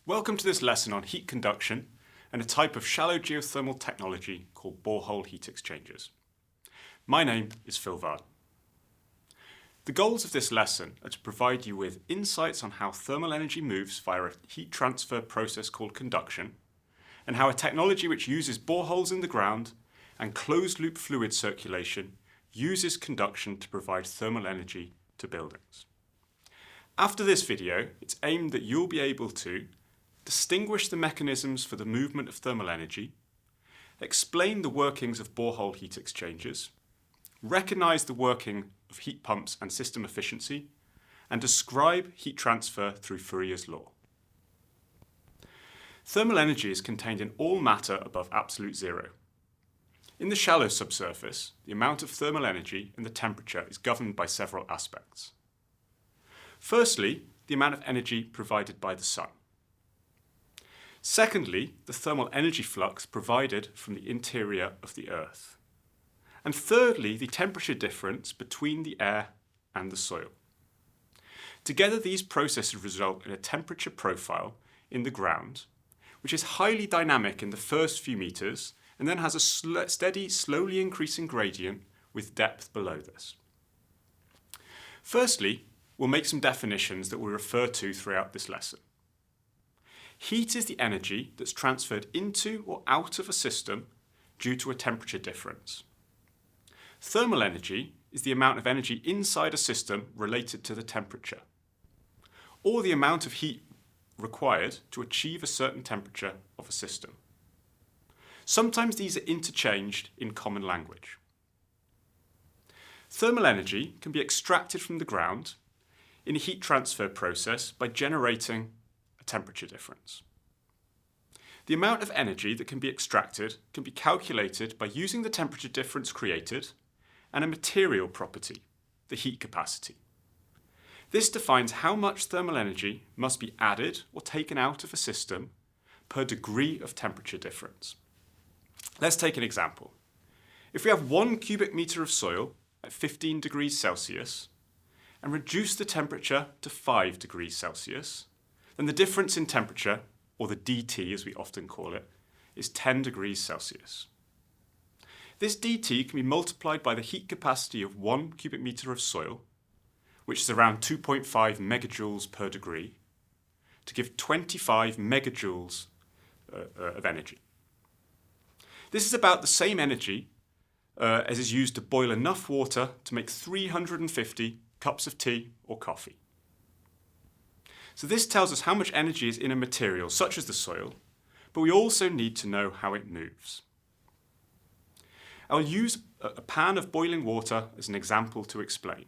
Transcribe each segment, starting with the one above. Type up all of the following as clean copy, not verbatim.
Welcome to this lesson on heat conduction and a type of shallow geothermal technology called borehole heat exchangers. My name is Phil Varden. The goals of this lesson are to provide you with insights on how thermal energy moves via a heat transfer process called conduction, and how a technology which uses boreholes in the ground and closed-loop fluid circulation uses conduction to provide thermal energy to buildings. After this video, it's aimed that you'll be able to distinguish the mechanisms for the movement of thermal energy, explain the workings of borehole heat exchangers, recognise the working of heat pumps and system efficiency, and describe heat transfer through Fourier's law. Thermal energy is contained in all matter above absolute zero. In the shallow subsurface, the amount of thermal energy and the temperature is governed by several aspects. Firstly, the amount of energy provided by the sun. Secondly, the thermal energy flux provided from the interior of the Earth. And thirdly, the temperature difference between the air and the soil. Together, these processes result in a temperature profile in the ground, which is highly dynamic in the first few meters and then has a steady, slowly increasing gradient with depth below this. Firstly, we'll make some definitions that we'll refer to throughout this lesson. Heat is the energy that's transferred into or out of a system due to a temperature difference. Thermal energy is the amount of energy inside a system related to the temperature, or the amount of heat required to achieve a certain temperature of a system. Sometimes these are interchanged in common language. Thermal energy can be extracted from the ground in a heat transfer process by generating a temperature difference. The amount of energy that can be extracted can be calculated by using the temperature difference created and a material property, the heat capacity. This defines how much thermal energy must be added or taken out of a system per degree of temperature difference. Let's take an example. If we have 1 cubic metre of soil at 15 degrees Celsius and reduce the temperature to 5 degrees Celsius, then the difference in temperature, or the dT as we often call it, is 10 degrees Celsius. This dT can be multiplied by the heat capacity of 1 cubic metre of soil, which is around 2.5 megajoules per degree, to give 25 megajoules of energy. This is about the same energy as is used to boil enough water to make 350 cups of tea or coffee. So this tells us how much energy is in a material, such as the soil, but we also need to know how it moves. I'll use a pan of boiling water as an example to explain.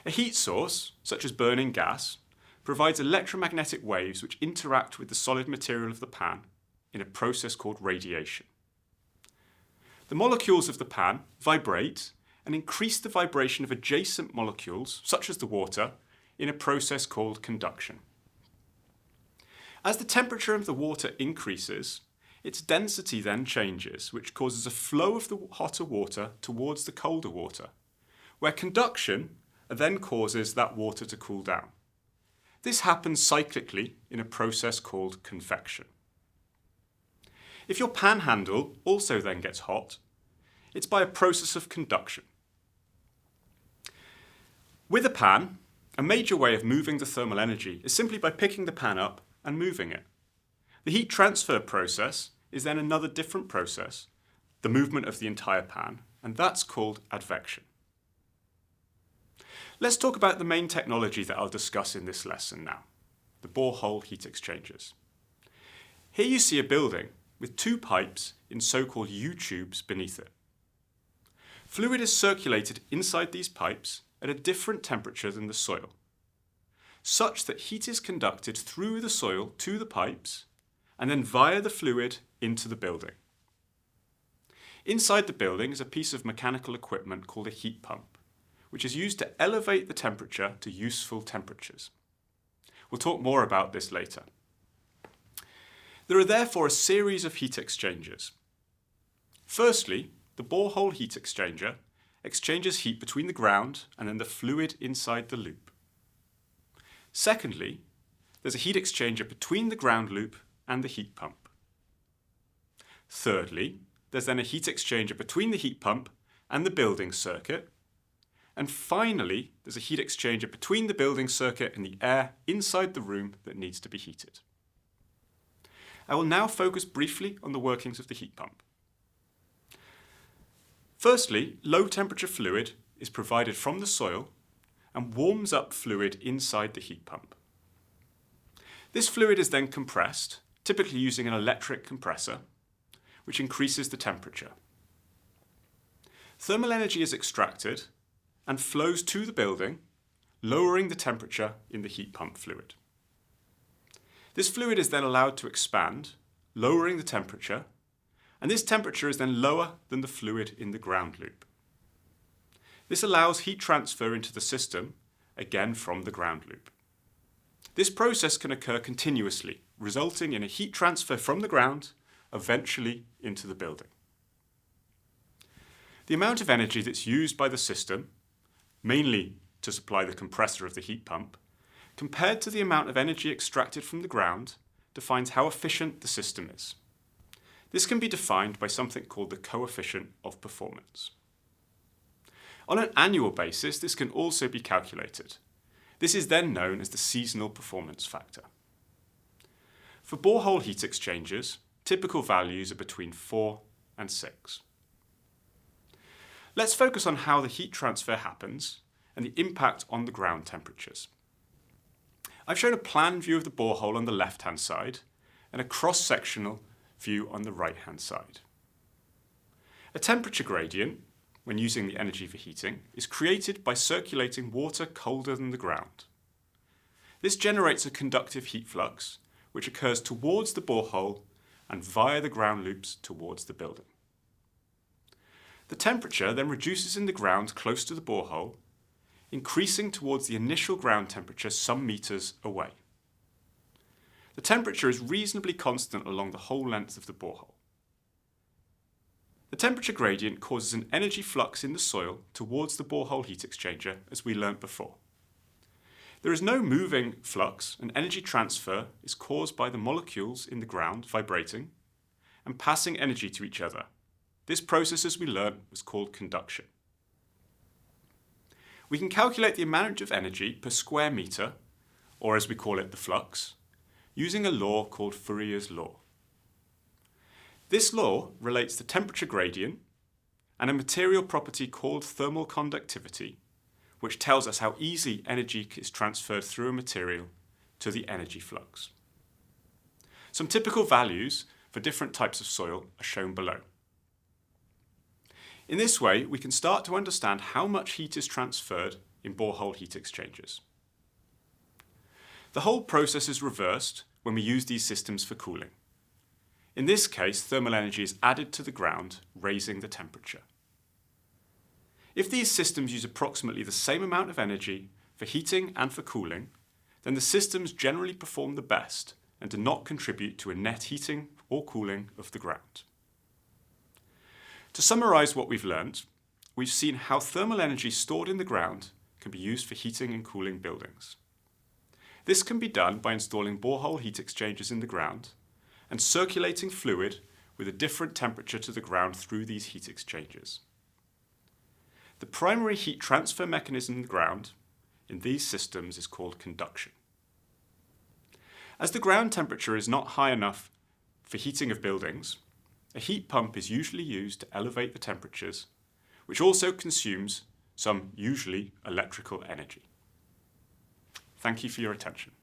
A heat source, such as burning gas, provides electromagnetic waves which interact with the solid material of the pan in a process called radiation. The molecules of the pan vibrate and increase the vibration of adjacent molecules, such as the water, in a process called conduction. As the temperature of the water increases, its density then changes, which causes a flow of the hotter water towards the colder water, where conduction then causes that water to cool down. This happens cyclically in a process called convection. If your pan handle also then gets hot, it's by a process of conduction. With a pan, a major way of moving the thermal energy is simply by picking the pan up and moving it. The heat transfer process is then another different process, the movement of the entire pan, and that's called advection. Let's talk about the main technology that I'll discuss in this lesson now, the borehole heat exchangers. Here you see a building with 2 pipes in so-called U-tubes beneath it. Fluid is circulated inside these pipes at a different temperature than the soil, such that heat is conducted through the soil to the pipes and then via the fluid into the building. Inside the building is a piece of mechanical equipment called a heat pump, which is used to elevate the temperature to useful temperatures. We'll talk more about this later. There are therefore a series of heat exchangers. Firstly, the borehole heat exchanger exchanges heat between the ground and then the fluid inside the loop. Secondly, there's a heat exchanger between the ground loop and the heat pump. Thirdly, there's then a heat exchanger between the heat pump and the building circuit. And finally, there's a heat exchanger between the building circuit and the air inside the room that needs to be heated. I will now focus briefly on the workings of the heat pump. Firstly, low temperature fluid is provided from the soil and warms up fluid inside the heat pump. This fluid is then compressed, typically using an electric compressor, which increases the temperature. Thermal energy is extracted and flows to the building, lowering the temperature in the heat pump fluid. This fluid is then allowed to expand, lowering the temperature, and this temperature is then lower than the fluid in the ground loop. This allows heat transfer into the system, again from the ground loop. This process can occur continuously, resulting in a heat transfer from the ground, eventually into the building. The amount of energy that's used by the system, mainly to supply the compressor of the heat pump, compared to the amount of energy extracted from the ground, defines how efficient the system is. This can be defined by something called the coefficient of performance. On an annual basis, this can also be calculated. This is then known as the seasonal performance factor. For borehole heat exchangers, typical values are between 4 and 6. Let's focus on how the heat transfer happens and the impact on the ground temperatures. I've shown a plan view of the borehole on the left-hand side and a cross-sectional view on the right-hand side. A temperature gradient, when using the energy for heating, is created by circulating water colder than the ground. This generates a conductive heat flux, which occurs towards the borehole and via the ground loops towards the building. The temperature then reduces in the ground close to the borehole, increasing towards the initial ground temperature some meters away. The temperature is reasonably constant along the whole length of the borehole. The temperature gradient causes an energy flux in the soil towards the borehole heat exchanger, as we learnt before. There is no moving flux, and energy transfer is caused by the molecules in the ground vibrating and passing energy to each other. This process, as we learnt, was called conduction. We can calculate the amount of energy per square meter, or as we call it, the flux, using a law called Fourier's law. This law relates the temperature gradient and a material property called thermal conductivity, which tells us how easy energy is transferred through a material to the energy flux. Some typical values for different types of soil are shown below. In this way, we can start to understand how much heat is transferred in borehole heat exchangers. The whole process is reversed when we use these systems for cooling. In this case, thermal energy is added to the ground, raising the temperature. If these systems use approximately the same amount of energy for heating and for cooling, then the systems generally perform the best and do not contribute to a net heating or cooling of the ground. To summarise what we've learned, we've seen how thermal energy stored in the ground can be used for heating and cooling buildings. This can be done by installing borehole heat exchangers in the ground and circulating fluid with a different temperature to the ground through these heat exchangers. The primary heat transfer mechanism in the ground in these systems is called conduction. As the ground temperature is not high enough for heating of buildings, a heat pump is usually used to elevate the temperatures, which also consumes some usually electrical energy. Thank you for your attention.